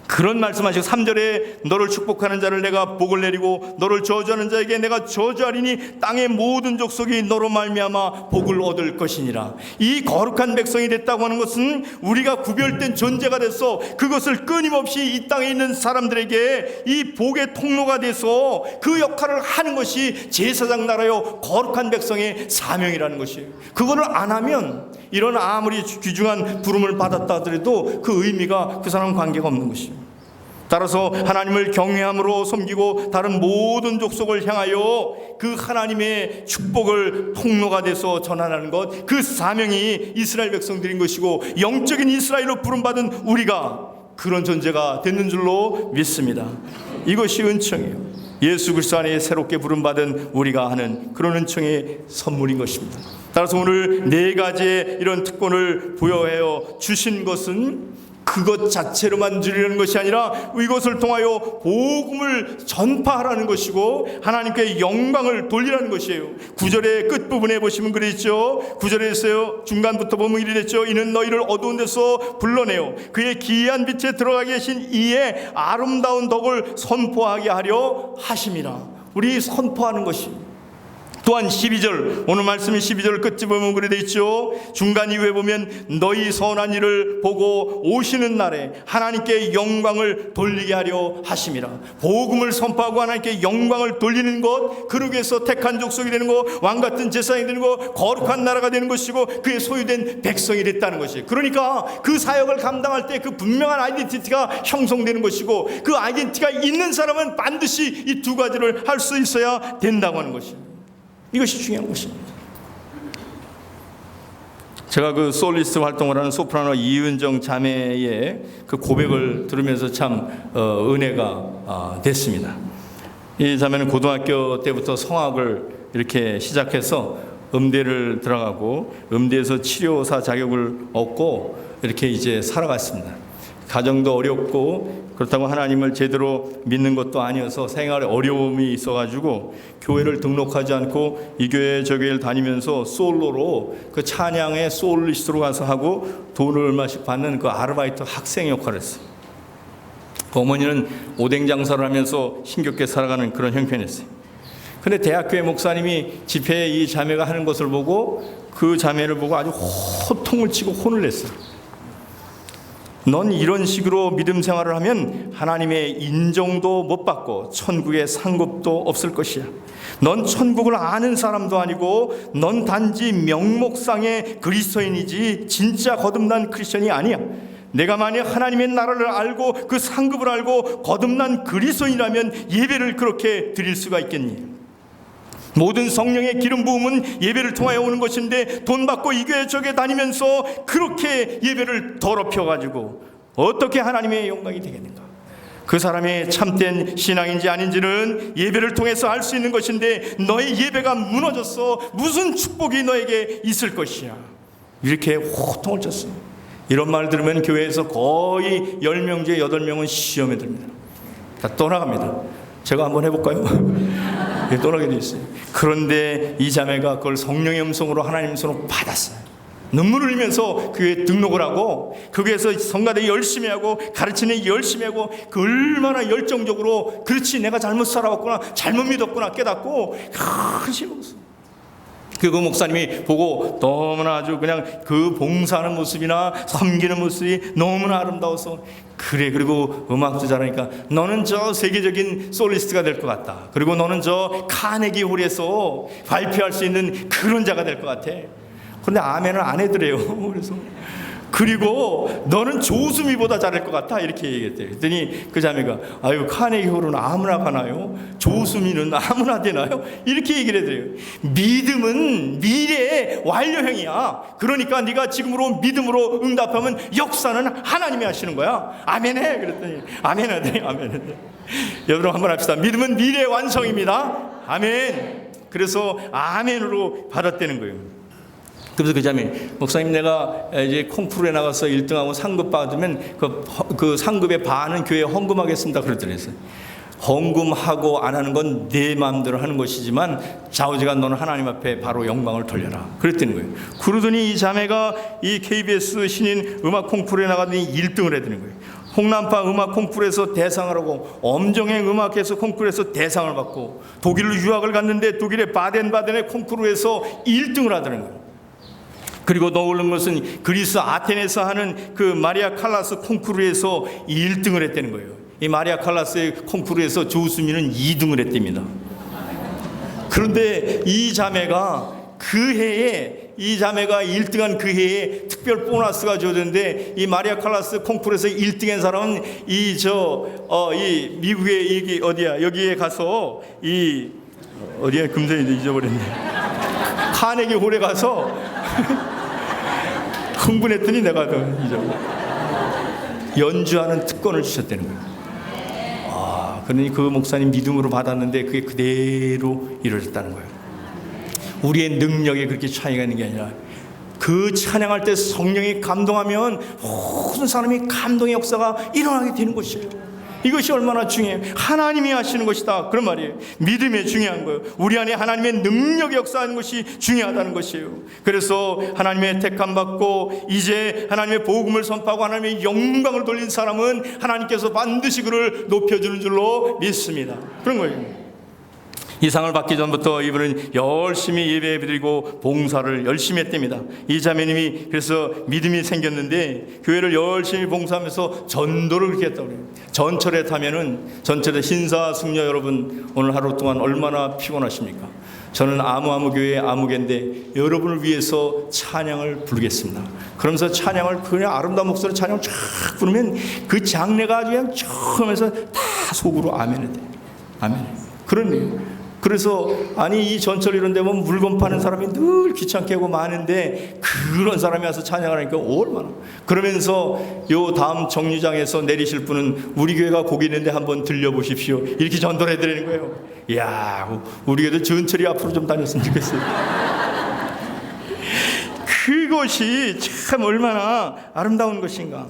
그런 말씀하시고 3절에 너를 축복하는 자를 내가 복을 내리고 너를 저주하는 자에게 내가 저주하리니 땅의 모든 족속이 너로 말미암아 복을 얻을 것이니라. 이 거룩한 백성이 됐다고 하는 것은 우리가 구별된 존재가 돼서 그것을 끊임없이 이 땅에 있는 사람들에게 이 복의 통로가 돼서 그 역할을 하는 것이 제사장 나라요 거룩한 백성의 사명이라는 것이에요. 그거를 안 하면 이런 아무리 귀중한 부름을 받았다 하더라도 그 의미가 그 사람은 관계가 없는 것이에요. 따라서 하나님을 경외함으로 섬기고 다른 모든 족속을 향하여 그 하나님의 축복을 통로가 돼서 전하는 것, 그 사명이 이스라엘 백성들인 것이고 영적인 이스라엘로 부름받은 우리가 그런 존재가 됐는 줄로 믿습니다. 이것이 은총이에요. 예수 그리스도 안에 새롭게 부름받은 우리가 하는 그런 은총의 선물인 것입니다. 따라서 오늘 네 가지의 이런 특권을 부여하여 주신 것은 그것 자체로만 누리는 것이 아니라 이것을 통하여 복음을 전파하라는 것이고 하나님께 영광을 돌리라는 것이에요. 9절의 끝부분에 보시면 그랬죠. 9절에 있어요. 중간부터 보면 이리 됐죠. 이는 너희를 어두운 데서 불러내어 그의 기이한 빛에 들어가 계신 이의 아름다운 덕을 선포하게 하려 하심이라. 우리 선포하는 것이 또한 12절 오늘 말씀이 12절 끝에 보면 그래 돼 있죠. 중간 이후에 보면 너희 선한 일을 보고 오시는 날에 하나님께 영광을 돌리게 하려 하심이라. 복음을 선포하고 하나님께 영광을 돌리는 것, 그러기 위해서 택한 족속이 되는 것, 왕같은 제사장이 되는 것, 거룩한 나라가 되는 것이고 그의 소유된 백성이 됐다는 것이에요. 그러니까 그 사역을 감당할 때 그 분명한 아이덴티티가 형성되는 것이고 그 아이덴티티가 있는 사람은 반드시 이 두 가지를 할 수 있어야 된다고 하는 것입니다. 이것이 중요한 것입니다. 제가 그 솔리스트 활동을 하는 소프라노 이은정 자매의 그 고백을 들으면서 참 은혜가 됐습니다. 이 자매는 고등학교 때부터 성악을 이렇게 시작해서 음대를 들어가고 음대에서 치료사 자격을 얻고 이렇게 이제 살아갔습니다. 가정도 어렵고 그렇다고 하나님을 제대로 믿는 것도 아니어서 생활에 어려움이 있어가지고 교회를 등록하지 않고 이 교회 저 교회를 다니면서 솔로로 그 찬양의 솔리스트로 가서 하고 돈을 얼마씩 받는 그 아르바이트 학생 역할을 했어요. 그 어머니는 오뎅 장사를 하면서 힘겹게 살아가는 그런 형편이었어요. 근데 대학교의 목사님이 집회에 이 자매가 하는 것을 보고 그 자매를 보고 아주 호통을 치고 혼을 냈어요. 넌 이런 식으로 믿음 생활을 하면 하나님의 인정도 못 받고 천국에 상급도 없을 것이야. 넌 천국을 아는 사람도 아니고 넌 단지 명목상의 그리스도인이지 진짜 거듭난 크리스천이 아니야. 내가 만약 하나님의 나라를 알고 그 상급을 알고 거듭난 그리스도인이라면 예배를 그렇게 드릴 수가 있겠니? 모든 성령의 기름 부음은 예배를 통하여 오는 것인데 돈 받고 이 교회 저교회 다니면서 그렇게 예배를 더럽혀 가지고 어떻게 하나님의 영광이 되겠는가? 그 사람의 참된 신앙인지 아닌지는 예배를 통해서 알 수 있는 것인데 너의 예배가 무너졌어. 무슨 축복이 너에게 있을 것이야. 이렇게 호통을 쳤어. 이런 말 들으면 교회에서 거의 10명 중에 8명은 시험에 듭니다. 다 떠나갑니다. 제가 한번 해볼까요? 떠나게 돼 있어요. 그런데 이 자매가 그걸 성령의 음성으로 하나님의 음성으로 받았어요. 눈물을 흘리면서 교회에 등록을 하고 그 교회에서 성가대 열심히 하고 가르치는 일 열심히 하고 그 얼마나 열정적으로 그렇지 내가 잘못 살아왔구나 잘못 믿었구나 깨닫고 큰 시험을 했어요. 그 목사님이 보고 너무나 아주 그냥 그 봉사하는 모습이나 섬기는 모습이 너무나 아름다워서 그래 그리고 음악도 잘하니까 너는 저 세계적인 솔리스트가 될 것 같다. 그리고 너는 저 카네기 홀에서 발표할 수 있는 그런 자가 될 것 같아. 그런데 아멘을 안 해드래요. 그래서 그리고 너는 조수미보다 잘할 것 같아 이렇게 얘기했대요. 그랬더니 그 자매가 아유 카네기 홀은 아무나 가나요? 조수미는 아무나 되나요? 이렇게 얘기를 해드려요. 믿음은 미래의 완료형이야. 그러니까 네가 지금으로 믿음으로 응답하면 역사는 하나님이 하시는 거야. 아멘해. 그랬더니 아멘하더니 아멘하더니 여러분 한번 합시다. 믿음은 미래의 완성입니다. 아멘. 그래서 아멘으로 받았다는 거예요. 그래서 그 자매 목사님 내가 이제 콩쿠르에 나가서 1등하고 상급 받으면 그 상급의 반은 교회에 헌금하겠습니다 그러더랬어요. 헌금하고 안 하는 건 내 마음대로 하는 것이지만 좌우지간 너는 하나님 앞에 바로 영광을 돌려라 그랬다는 거예요. 그러더니 이 자매가 이 KBS 신인 음악 콩쿠르에 나가더니 1등을 해드는 거예요. 홍남파 음악 콩쿠르에서 대상을 하고 엄정행 음악에서 콩쿠르에서 대상을 받고 독일로 유학을 갔는데 독일의 바덴바덴의 콩쿠르에서 1등을 하더는 거예요. 그리고 떠오른 것은 그리스 아테네에서 하는 그 마리아 칼라스 콩쿠르에서 1등을 했다는 거예요. 이 마리아 칼라스의 콩쿠르에서 조수미는 2등을 했답니다. 그런데 이 자매가 그 해에 이 자매가 1등한 그 해에 특별 보너스가 주어졌는데 이 마리아 칼라스 콩쿠르에서 1등한 사람은 이 미국의 이게 어디야 여기에 가서 이 어디야 금전인데 잊어버렸네. 카네기 홀에 가서 흥분했더니 내가 더 잊어버렸네. 연주하는 특권을 주셨다는 거예요. 그러니 그 목사님 믿음으로 받았는데 그게 그대로 이루어졌다는 거예요. 우리의 능력에 그렇게 차이가 있는 게 아니라 그 찬양할 때 성령이 감동하면 모든 사람이 감동의 역사가 일어나게 되는 것이에요. 이것이 얼마나 중요해요. 하나님이 하시는 것이다 그런 말이에요. 믿음이 중요한 거예요. 우리 안에 하나님의 능력이 역사하는 것이 중요하다는 것이에요. 그래서 하나님의 택함 받고 이제 하나님의 복음을 선포하고 하나님의 영광을 돌린 사람은 하나님께서 반드시 그를 높여주는 줄로 믿습니다. 그런 거예요. 이 상을 받기 전부터 이분은 열심히 예배드리고 봉사를 열심히 했답니다. 이 자매님이 그래서 믿음이 생겼는데 교회를 열심히 봉사하면서 전도를 그렇게 했다고 그래요. 전철에 타면은 전철에 신사숙녀 여러분 오늘 하루 동안 얼마나 피곤하십니까? 저는 아무 교회의 아무개인데 여러분을 위해서 찬양을 부르겠습니다. 그러면서 찬양을 그냥 아름다운 목소리로 찬양을 쫙 부르면 그 장례가 아주 그냥 쭉 하면서 다 속으로 아멘을 돼요. 아멘. 그러네요. 그래서 아니 이 전철 이런 데 보면 물건 파는 사람이 늘 귀찮게 하고 많은데 그런 사람이 와서 찬양을 하니까 얼마나. 그러면서 요 다음 정류장에서 내리실 분은 우리 교회가 곡이 있는데 한번 들려보십시오 이렇게 전도를 해드리는 거예요. 이야 우리 교회도 전철이 앞으로 좀 다녔으면 좋겠어요. 그것이 참 얼마나 아름다운 것인가.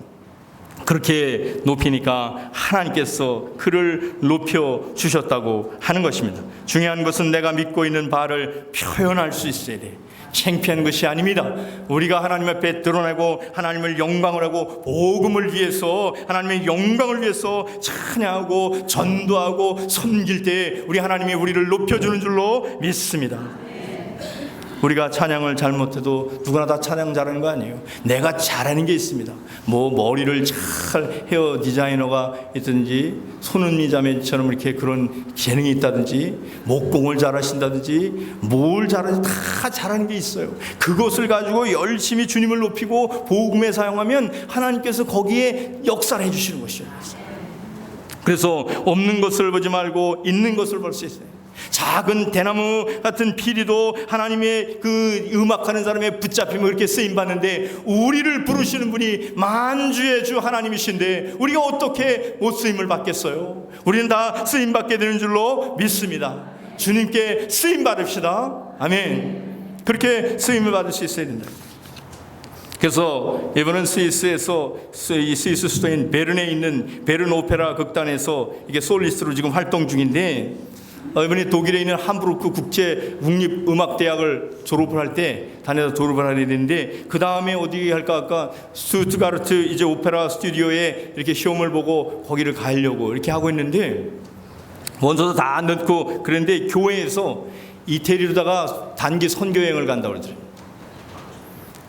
그렇게 높이니까 하나님께서 그를 높여 주셨다고 하는 것입니다. 중요한 것은 내가 믿고 있는 바를 표현할 수 있어야 돼. 창피한 것이 아닙니다. 우리가 하나님 앞에 드러내고 하나님을 영광을 하고 복음을 위해서 하나님의 영광을 위해서 찬양하고 전도하고 섬길 때 우리 하나님이 우리를 높여주는 줄로 믿습니다. 우리가 찬양을 잘못해도 누구나 다 찬양 잘하는 거 아니에요. 내가 잘하는 게 있습니다. 뭐 머리를 잘 헤어 디자이너가 있든지 손은미 자매처럼 이렇게 그런 재능이 있다든지 목공을 잘하신다든지 뭘 잘하는지 다 잘하는 게 있어요. 그것을 가지고 열심히 주님을 높이고 복음에 사용하면 하나님께서 거기에 역사를 해주시는 것이에요. 그래서 없는 것을 보지 말고 있는 것을 볼 수 있어요. 작은 대나무 같은 피리도 하나님의 그 음악하는 사람의 붙잡힘을 그렇게 쓰임 받는데, 우리를 부르시는 분이 만주의 주 하나님이신데 우리가 어떻게 못 쓰임을 받겠어요? 우리는 다 쓰임 받게 되는 줄로 믿습니다. 주님께 쓰임 받읍시다. 아멘. 그렇게 쓰임을 받을 수 있어야 된다. 그래서 이번은 스위스에서, 스위스 수도인 베른에 있는 베른 오페라 극단에서 이게 솔리스트로 지금 활동 중인데, 이번에 독일에 있는 함부르크 국제 국립음악대학을 졸업을 할 때 다녀서 졸업을 하게 되는데, 그 다음에 어디 할까 아까 스투트가르트 이제 오페라 스튜디오에 이렇게 시험을 보고 거기를 가려고 이렇게 하고 있는데, 원서도 다 넣고 그런데 교회에서 이태리로다가 단기 선교여행을 간다고 그러더라고요.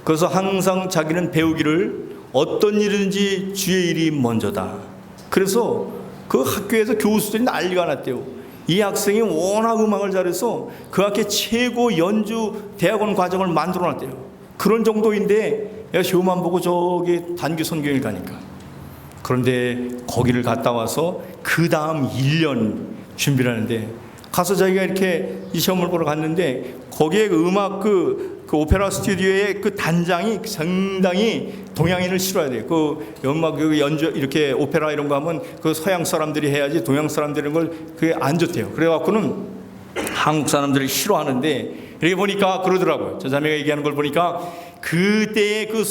그래서 항상 자기는 배우기를 어떤 일이든지 주의 일이 먼저다. 그래서 그 학교에서 교수들이 난리가 났대요. 이 학생이 워낙 음악을 잘해서 그 학교 최고 연주 대학원 과정을 만들어 놨대요. 그런 정도인데 내가 시험만 보고 저기 단기 선교여행을 가니까. 그런데 거기를 갔다 와서 그 다음 1년 준비를 하는데, 가서 자기가 이렇게 이 시험을 보러 갔는데 거기에 그 음악 그 오페라 스튜디오의 그 단장이 상당히 동양인을 싫어야 돼요. 그 음악 연주 이렇게 오페라 이런 거 하면 그 서양 사람들이 해야지 동양 사람들이 이런 걸 그게 안 좋대요. 그래갖고는 한국 사람들을 싫어하는데, 이렇게 보니까 그러더라고요. 저 자매가 얘기하는 걸 보니까 그때의 그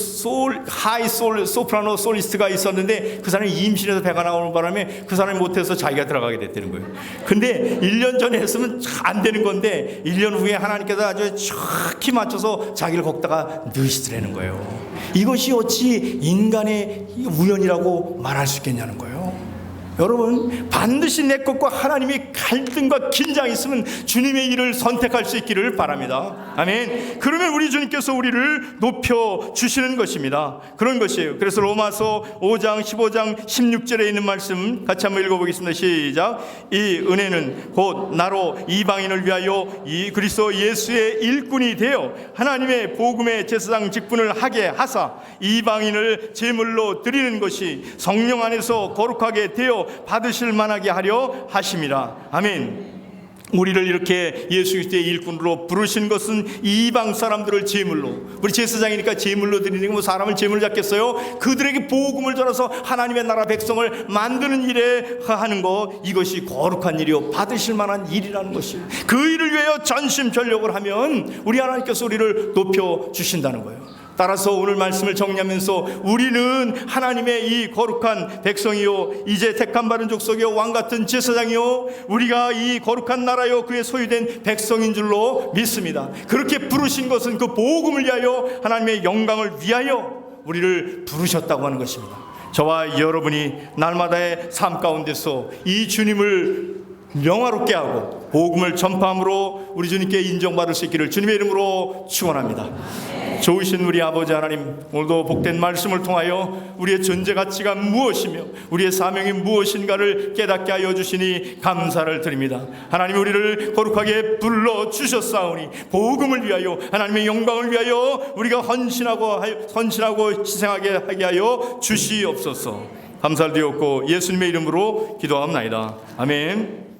하이 소프라노 솔리스트가 있었는데 그 사람이 임신해서 배가 나오는 바람에 그 사람이 못해서 자기가 들어가게 됐다는 거예요. 근데 1년 전에 했으면 안 되는 건데 1년 후에 하나님께서 아주 정확히 맞춰서 자기를 걷다가 넣으시더라는 거예요. 이것이 어찌 인간의 우연이라고 말할 수 있겠냐는 거예요. 여러분, 반드시 내 것과 하나님이 갈등과 긴장이 있으면 주님의 일을 선택할 수 있기를 바랍니다. 아멘. 그러면 우리 주님께서 우리를 높여주시는 것입니다. 그런 것이에요. 그래서 로마서 5장 15장 16절에 있는 말씀 같이 한번 읽어보겠습니다. 시작. 이 은혜는 곧 나로 이방인을 위하여 이 그리스도 예수의 일꾼이 되어 하나님의 복음의 제사장 직분을 하게 하사 이방인을 제물로 드리는 것이 성령 안에서 거룩하게 되어 받으실 만하게 하려 하심이라. 아멘. 우리를 이렇게 예수 그리스도의 일꾼으로 부르신 것은 이방 사람들을 제물로, 우리 제사장이니까 제물로 드리는 게 뭐 사람을 제물로 잡겠어요? 그들에게 복음을 전해서 하나님의 나라 백성을 만드는 일에 하는 것, 이것이 거룩한 일이요 받으실 만한 일이라는 것이에요. 그 일을 위하여 전심전력을 하면 우리 하나님께서 우리를 높여주신다는 거예요. 따라서 오늘 말씀을 정리하면서 우리는 하나님의 이 거룩한 백성이요 이제 택함받은 족속이요 왕같은 제사장이요 우리가 이 거룩한 나라요 그의 소유된 백성인 줄로 믿습니다. 그렇게 부르신 것은 그 복음을 위하여 하나님의 영광을 위하여 우리를 부르셨다고 하는 것입니다. 저와 여러분이 날마다의 삶 가운데서 이 주님을 영화롭게 하고 복음을 전파함으로 우리 주님께 인정받을 수 있기를 주님의 이름으로 축원합니다. 좋으신 우리 아버지 하나님, 오늘도 복된 말씀을 통하여 우리의 존재 가치가 무엇이며 우리의 사명이 무엇인가를 깨닫게 하여 주시니 감사를 드립니다. 하나님, 우리를 거룩하게 불러주셨사오니 복음을 위하여 하나님의 영광을 위하여 우리가 헌신하고 희생하게 하게 하여 주시옵소서. 감사를 드렸고 예수님의 이름으로 기도합니다. 아멘.